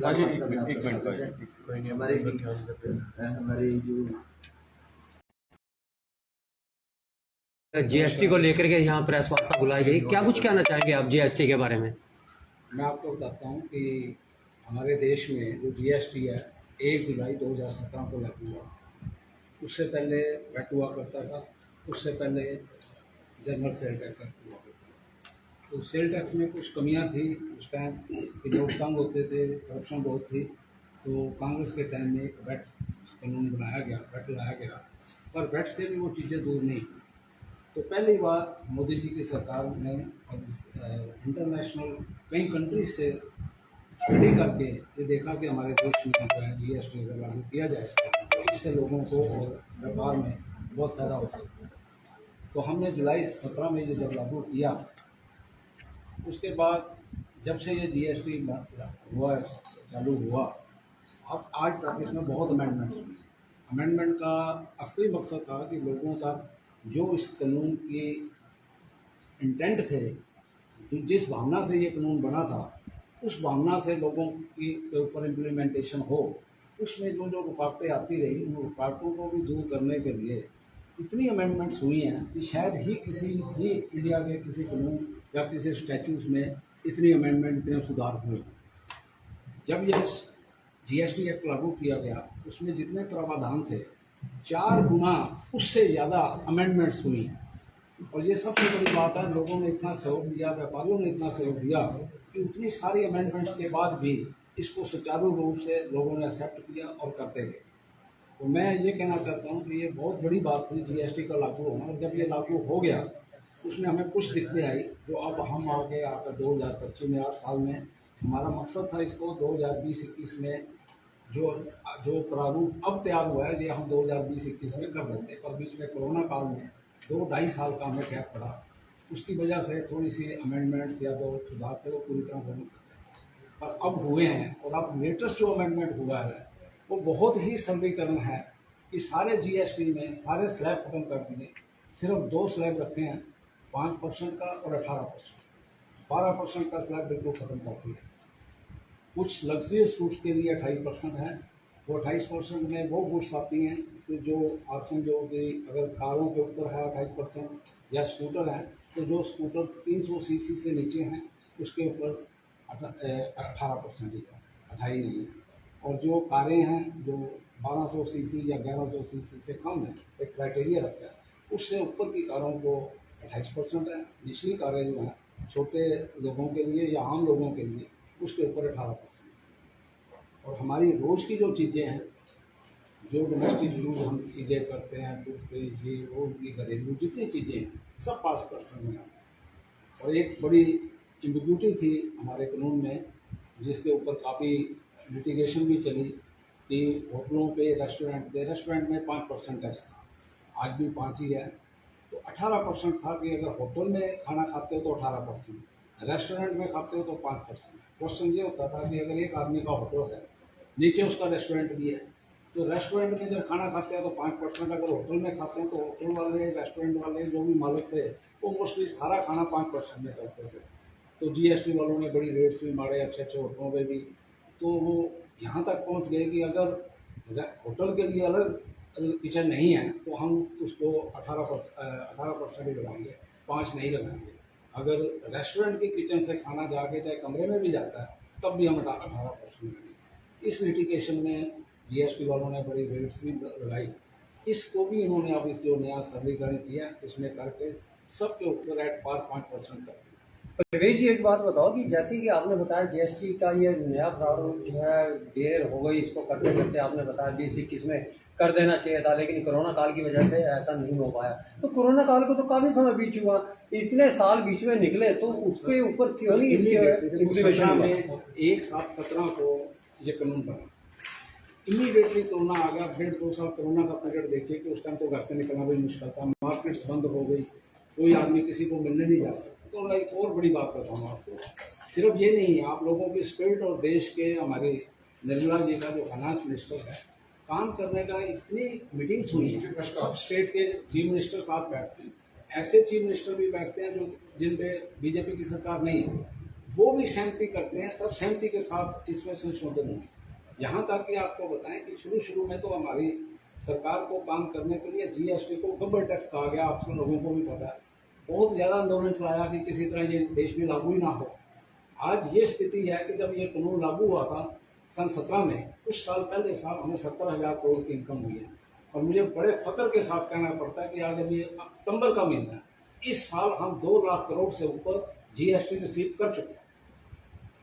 हमारे जो जीएसटी को लेकर के यहाँ प्रेस वार्ता बुलाई गई, क्या कुछ कहना चाहेंगे आप जीएसटी के बारे में? मैं आपको बताता हूँ कि हमारे देश में जो जीएसटी है 1 जुलाई 2017 को लागू हुआ। उससे पहले वैट हुआ करता था, उससे पहले जनरल सेल टैक्स हुआ करता था। तो सेल टैक्स में कुछ कमियां थी उस टाइम कि लोग तंग होते थे, करप्शन बहुत थी। तो कांग्रेस के टाइम में एक वैट कानून बनाया गया, वैट लाया गया, पर वैट से भी वो चीज़ें दूर नहीं थी। तो पहली बार मोदी जी की सरकार ने और इंटरनेशनल कई कंट्रीज से स्टडी करके ये देखा कि हमारे देश में जो है जीएसटी अगर लागू किया जाए तो इससे लोगों को और व्यापार में बहुत फ़ायदा हो सकता है। तो हमने जुलाई 17 में ये जब लागू किया, उसके बाद जब से ये जीएसटी हुआ चालू हुआ, अब आज तक इसमें बहुत अमेंडमेंट्स हुए। अमेंडमेंट का असली मकसद था कि लोगों का जो इस कानून की इंटेंट थे, जिस भावना से ये कानून बना था, उस भावना से लोगों की के ऊपर इम्प्लीमेंटेशन हो। उसमें जो जो रुकावटें आती रही, उन रुकावटों को भी दूर करने के लिए इतनी अमेंडमेंट्स हुई हैं कि शायद ही किसी भी इंडिया के किसी कानून या किसी स्टैचूज़ में इतनी अमेंडमेंट, इतने सुधार हुए। जब यह जीएसटी एक्ट लागू किया गया, उसमें जितने प्रावधान थे 4 गुना उससे ज़्यादा अमेंडमेंट्स हुई हैं। और ये सबसे बड़ी बात है, लोगों ने इतना सहयोग दिया, व्यापारियों ने इतना सहयोग दिया कि उतनी सारी अमेंडमेंट्स के बाद भी इसको सुचारू रूप से लोगों ने एक्सेप्ट किया और करते गए। तो मैं ये कहना चाहता हूँ कि ये बहुत बड़ी बात थी जीएसटी का लागू होना। और जब ये लागू हो गया, उसमें हमें कुछ दिक्कतें आई जो अब हम आगे आकर 2025 में 8 साल में हमारा मकसद था इसको 2020-21 में जो प्रारूप अब तैयार हुआ है ये हम 2020-21 में कर देते। पर बीच में कोरोना काल में 2-2.5 साल का हमें गैप पड़ा, उसकी वजह से थोड़ी सी अमेंडमेंट्स या जो सुधार थे वो पूरी तरह हो नहीं सके, पर अब हुए हैं। और अब लेटेस्ट जो अमेंडमेंट हुआ है वो बहुत ही सरलीकरण है कि सारे जीएसटी में सारे स्लैब खत्म कर दिए, सिर्फ 2 स्लैब रखे हैं, 5% का और 18%। 12% का स्लैब बिल्कुल ख़त्म कर दिया। कुछ लग्जरियस गुड्स के लिए 28% है। वो 28% में वो गुड्स आती हैं कि जो आप समझो कि अगर कारों के ऊपर है 28% या स्कूटर है, तो जो स्कूटर 300 सीसी से नीचे हैं उसके ऊपर 18% ही है, 28 नहीं है। और जो कारें हैं जो 1200 सीसी या 1100 सीसी से कम है, एक क्राइटेरिया रखा है, उससे ऊपर की कारों को 28% है। निचली कारें जो हैं छोटे लोगों के लिए या आम लोगों के लिए, उसके ऊपर 18%। और हमारी रोज़ की जो चीज़ें हैं, जो डोमेस्टिक यूज हम चीज़ें करते हैं, टूथपेस्ट, ये वो की घरेलू जितनी चीज़ें हैं सब 5% में हैं। और एक बड़ी एम्बिग्यूटी थी हमारे कानून में, जिसके ऊपर काफ़ी लिटिगेशन भी चली कि होटलों पे, रेस्टोरेंट में 5% टैक्स था, आज भी 5 ही है। तो 18% था कि अगर होटल में खाना खाते हो तो 18%, रेस्टोरेंट में खाते हो तो 5%। क्वेश्चन ये होता था कि अगर एक आदमी का होटल है, नीचे उसका रेस्टोरेंट भी है, तो रेस्टोरेंट में जब खाना खाते हैं तो 5%, अगर होटल में खाते हैं तो होटल वाले, रेस्टोरेंट वाले जो भी मालिक थे वो मोस्टली सारा खाना 5% में करते थे। तो जीएसटी वालों ने बड़ी रेट्स भी मारे अच्छे अच्छे होटलों में भी। तो वो यहाँ तक पहुँच गए कि अगर होटल के लिए अलग किचन नहीं है तो हम उसको 18% ही लगाएंगे, 5 नहीं लगाएंगे। अगर रेस्टोरेंट के किचन से खाना जाके चाहे कमरे में भी जाता है तब भी हम 18% लगाएंगे। इस लिटिगेशन में जीएसटी वालों ने बड़ी रेट्स भी लगाई। इसको भी इन्होंने अब इस जो नया सरलीकरण किया इसमें करके सबके ऊपर एट पार 5% कर दिया। प्रवेश जी, एक बात बताओ कि जैसे कि आपने बताया जीएसटी का ये नया प्रारूप जो है देर हो गई, इसको करते करते आपने बताया 20-21 में कर देना चाहिए था, लेकिन कोरोना काल की वजह से ऐसा नहीं हो पाया। तो कोरोना काल को तो काफ़ी समय बीत चुका, इतने साल बीच में निकले, तो उसके ऊपर क्यों नहीं इसके इम्प्लीमेंटेशन में 1/7/17 को ये कानून बना। इमीडिएटली कोरोना आ गया, 1.5-2 साल कोरोना का पीरियड देखिए कि उस टाइम तो घर से निकलना भी मुश्किल था, मार्केट्स बंद हो गई, कोई आदमी किसी को मिलने नहीं जा सकता। तो मैं एक और बड़ी बात बताऊँ आपको, सिर्फ ये नहीं है, आप लोगों की स्पिरिट और देश के हमारे निर्मला जी का जो फाइनेंस मिनिस्टर है, काम करने का इतनी मीटिंग्स हुई हैं, सब स्टेट के चीफ मिनिस्टर साथ बैठते हैं। ऐसे चीफ मिनिस्टर भी बैठते हैं जो जिन पे बीजेपी की सरकार नहीं है, वो भी सहमति करते हैं, तब सहमति के साथ इसमें संशोधन होंगे। यहाँ तक कि आपको बताएं कि शुरू में तो हमारी सरकार को काम करने के लिए जीएसटी को गब्बर टैक्स कहा गया, आप सब लोगों को भी पता है। बहुत ज़्यादा आंदोलन चलाया कि किसी तरह ये देश में लागू ही ना हो। आज ये स्थिति है कि जब ये कानून लागू हुआ था सन 17 में, कुछ साल पहले साल हमें 70,000 करोड़ की इनकम हुई है। और मुझे बड़े फख्र के साथ कहना पड़ता है कि आज जब ये सितंबर का महीना है, इस साल हम 2 लाख करोड़ से ऊपर जीएसटी रिसीव कर चुके हैं।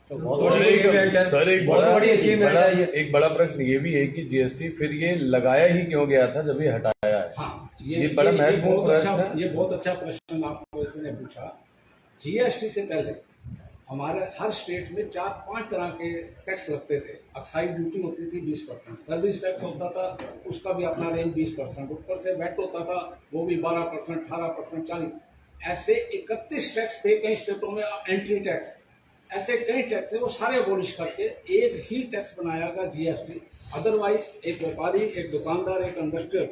तो बहुत बड़ी achievement है। सर एक बहुत बड़ी achievement है ये। एक बड़ा प्रश्न ये भी है कि जीएसटी फिर ये लगाया ही क्यों गया था जब ये हटाया है? हाँ, ये बड़ा महत्वपूर्ण प्रश्न है। ये बहुत अच्छा प्रश्न आपको इसने पूछा। जीएसटी से पहले हमारे हर स्टेट में 4-5 तरह के टैक्स लगते थे। एक्साइज ड्यूटी होती थी 20%, सर्विस टैक्स होता था उसका भी अपना रेंज 20%, ऊपर से वैट होता था वो भी 12%, 18%, 40%, ऐसे 31 टैक्स थे कई स्टेटों में। एंट्री टैक्स, ऐसे कई टैक्स थे, वो सारे अबॉलिश करके एक ही टैक्स बनाया गया जीएसटी। अदरवाइज एक व्यापारी, एक दुकानदार, एक इंडस्ट्रियल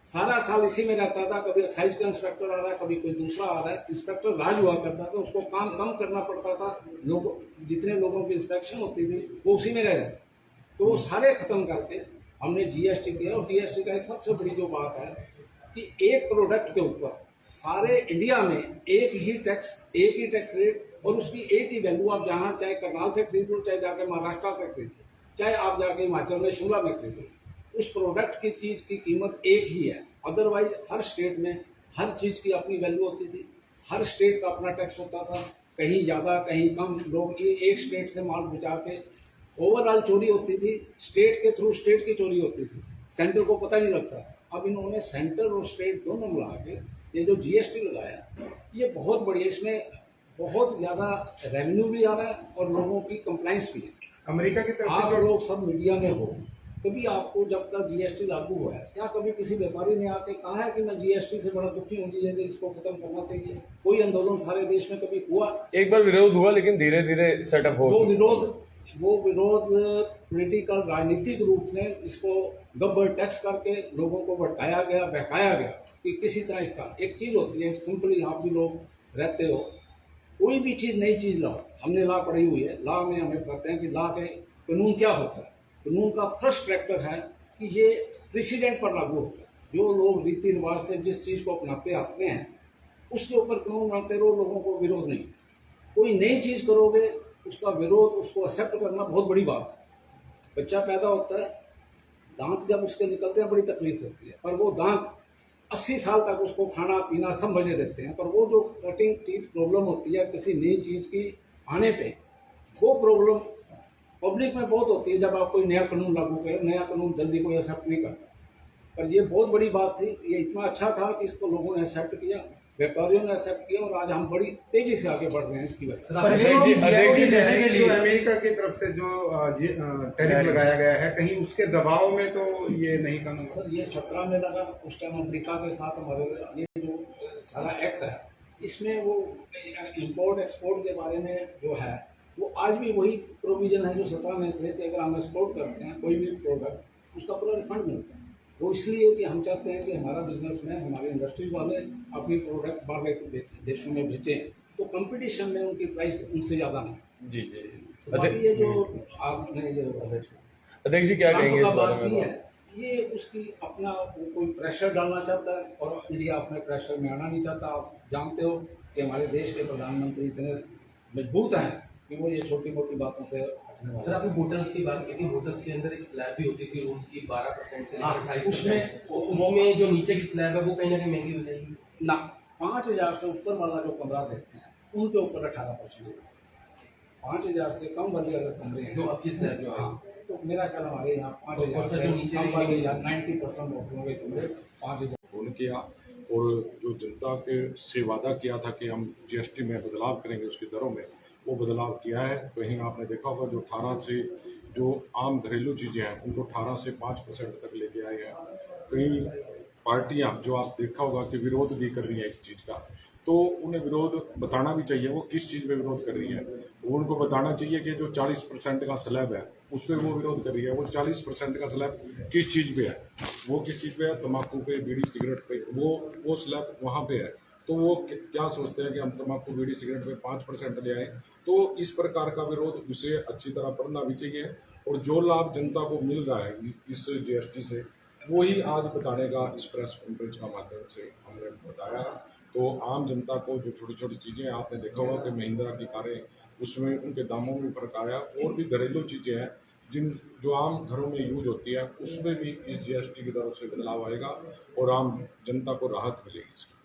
सारा साल इसी में रहता था। कभी एक्साइज का इंस्पेक्टर आ रहा है, कभी कोई दूसरा आ रहा है। इंस्पेक्टर राज हुआ करता था, उसको काम कम करना पड़ता था, लोग जितने लोगों की इंस्पेक्शन होती थी वो उसी में रह जाते। तो वो सारे खत्म करके हमने जीएसटी किया। और जीएसटी का एक सबसे बड़ी जो बात है कि एक प्रोडक्ट के ऊपर सारे इंडिया में एक ही टैक्स रेट और उसकी एक ही वैल्यू। आप जहाँ चाहे करनाल से खरीद लो, चाहे जाके महाराष्ट्र से खरीद लो, चाहे आप जाके हिमाचल में शिमला में खरीद लो, उस प्रोडक्ट की चीज़ की कीमत एक ही है। अदरवाइज हर स्टेट में हर चीज़ की अपनी वैल्यू होती थी, हर स्टेट का अपना टैक्स होता था, कहीं ज़्यादा कहीं कम। लोग ये एक स्टेट से माल बचा के ओवरऑल चोरी होती थी, स्टेट के थ्रू स्टेट की चोरी होती थी, सेंटर को पता नहीं लगता। अब इन्होंने सेंटर और स्टेट दोनों मिला के ये जो जीएसटी लगाया, ये बहुत बढ़िया। इसमें बहुत ज़्यादा रेवेन्यू भी आ रहा है और लोगों की कंप्लाइंस भी है। अमेरिका की तरफ आप से लोग सब मीडिया में हो, कभी आपको जब तक जीएसटी लागू हुआ है, क्या कभी किसी व्यापारी ने आके कहा है कि मैं जीएसटी से बड़ा दुखी हूँ, जीएसटी इसको खत्म करना चाहिए? कोई आंदोलन सारे देश में कभी हुआ? एक बार विरोध हुआ लेकिन धीरे धीरे सेटअप हो। वो विरोध पॉलिटिकल राजनीतिक रूप में इसको गब्बर टैक्स करके लोगों को भटकाया गया, बहकाया गया कि किसी तरह इसका। एक चीज़ होती है सिंपली, आप भी लोग रहते हो, कोई भी चीज़ नई चीज़ लाओ। हमने लॉ पढ़ी हुई है, लॉ में हमें पढ़ते हैं कि लॉ के कानून क्या होता है। कानून का फर्स्ट फैक्टर है कि ये प्रेसिडेंट पर लागू होता है। जो लोग रीति रिवाज से जिस चीज़ को अपनाते आते हैं उसके ऊपर कानून बनाते रहो, लोगों को विरोध नहीं। कोई नई चीज़ करोगे उसका विरोध, उसको एक्सेप्ट करना बहुत बड़ी बात है। बच्चा पैदा होता है, दांत जब उसके निकलते हैं बड़ी तकलीफ होती है, पर वो दांत 80 साल तक उसको खाना पीना सब मजे देते हैं। पर वो जो कटिंग टीथ प्रॉब्लम होती है किसी नई चीज़ की आने पे, वो प्रॉब्लम पब्लिक में बहुत होती है। जब आप कोई नया कानून लागू करें, नया कानून जल्दी कोई एक्सेप्ट नहीं करता। पर ये बहुत बड़ी बात थी, ये इतना अच्छा था कि इसको लोगों ने एक्सेप्ट किया, व्यापारियों ने एक्सेप्ट किया, और आज हम बड़ी तेजी से आगे बढ़ रहे हैं इसकी वजह से। जो अमेरिका की तरफ से जो टैरिफ लगाया गया है, कहीं उसके दबाव में तो ये नहीं कानून? सर ये 17 में लगा, उस टाइम अमेरिका के साथ हमारे ये जो सारा एक्ट है, इसमें वो इंपोर्ट एक्सपोर्ट के बारे में जो है वो आज भी वही प्रोविजन है जो 17 में थे कि अगर हम एक्सपोर्ट करते हैं कोई भी प्रोडक्ट, उसका पूरा रिफंड मिलता है। वो इसलिए कि हम चाहते हैं कि हमारा बिजनेसमैन, हमारे इंडस्ट्रीज वाले अपनी प्रोडक्ट बाहर देशों में बेचें, तो कंपटीशन में उनकी प्राइस उनसे ज़्यादा नहीं। जी जी। तो बाकी ये जो आपने ये अध्यक्ष जी क्या कहेंगे इस बारे में? ये उसकी अपना कोई प्रेशर डालना चाहता है और इंडिया अपने प्रेशर में आना नहीं चाहता। आप जानते हो कि हमारे देश के प्रधानमंत्री इतने मजबूत हैं कि वो ये छोटी मोटी बातों से। सर आपने होटल्स की बात की थी, होटल्स के अंदर एक स्लैब भी होती थी रूम्स की 12% से 28%। उसमें जो नीचे की स्लैब है वो कहीं ना कहीं महंगी हो जाएगी ना। 5,000 से ऊपर वाला जो कमरा देते हैं उनके ऊपर 18%। 5,000 से कम वाले अगर कमरे हैं जो आपकी स्लैब जो है, तो मेरा ख्याल हमारे यहाँ 5,000 से जो नीचे 90% होटलों के कमरे 5,000 फोन किया। और जो जनता के से वादा किया था कि हम जीएसटी में बदलाव करेंगे उसकी दरों में, वो बदलाव किया है। कहीं आपने देखा होगा जो 18 से जो आम घरेलू चीज़ें हैं उनको 18 से 5% तक लेके आए हैं। कई पार्टियां जो आप देखा होगा कि विरोध भी कर रही हैं इस चीज़ का, तो उन्हें विरोध बताना भी चाहिए वो किस चीज़ में विरोध कर रही है। उनको बताना चाहिए कि जो 40% का स्लैब है उस पर वो विरोध कर रही है। वो 40% का स्लैब किस चीज़ पे है? वो किस चीज़ पे है? तम्बाकू पे, बीड़ी सिगरेट पे, वो स्लैब वहाँ पे है। तो वो क्या सोचते हैं कि हम तम्बाकू बीड़ी सिगरेट में 5% ले आए। तो इस प्रकार का विरोध उसे अच्छी तरह पढ़ना भी चाहिए, और जो लाभ जनता को मिल रहा है इस जीएसटी से, वही आज बताने का इस प्रेस कॉन्फ्रेंस का माध्यम से हमने बताया। तो आम जनता को जो छोटी छोटी चीज़ें आपने देखा होगा कि महिंद्रा की कारें, उसमें उनके दामों में फर्क आया, और भी घरेलू चीज़ें हैं जो आम घरों में यूज होती है, उसमें भी इस जीएसटी की तरफ से बदलाव आएगा और आम जनता को राहत मिलेगी इसकी।